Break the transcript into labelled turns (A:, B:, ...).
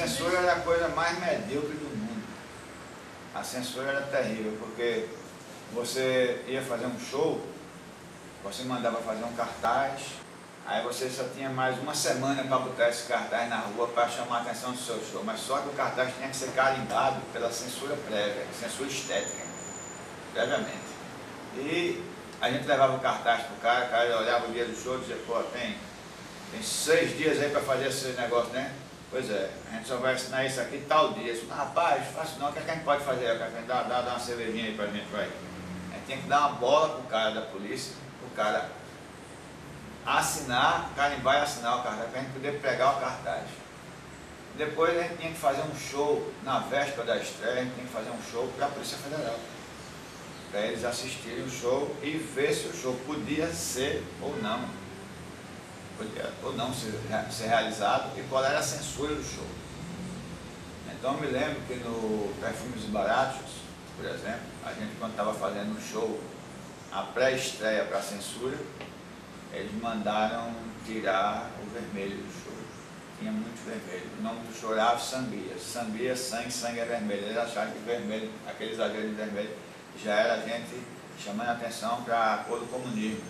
A: censura era a coisa mais medíocre do mundo. A censura era terrível, porque você ia fazer um show, você mandava fazer um cartaz, aí você só tinha mais uma semana para botar esse cartaz na rua para chamar a atenção do seu show, mas só que o cartaz tinha que ser carimbado pela censura prévia, censura estética, previamente. E a gente levava o cartaz para o cara olhava o dia do show e dizia, pô, tem 6 dias aí para fazer esse negócio, né? Pois é, a gente só vai assinar isso aqui tal dia. Eu disse, rapaz, faço não, o que a gente pode fazer? Dá uma cervejinha aí pra gente, vai. A gente tinha que dar uma bola pro cara da polícia, pro cara assinar, carimbar e assinar o cartaz, para a gente poder pegar o cartaz. Depois a gente tinha que fazer um show, na véspera da estreia, a gente tinha que fazer um show para a Polícia Federal, para eles assistirem o show e ver se o show podia ser ou não ser realizado e qual era a censura do show. Então eu me lembro que no Perfumes Baratos, por exemplo, a gente quando estava fazendo o show, a pré-estreia para a censura, eles mandaram tirar o vermelho do show. Tinha muito vermelho. O nome do show era Sangria. Sangria, sangue é vermelho. Eles acharam que vermelho, aquele exagero de vermelho, já era a gente chamando a atenção para a cor do comunismo.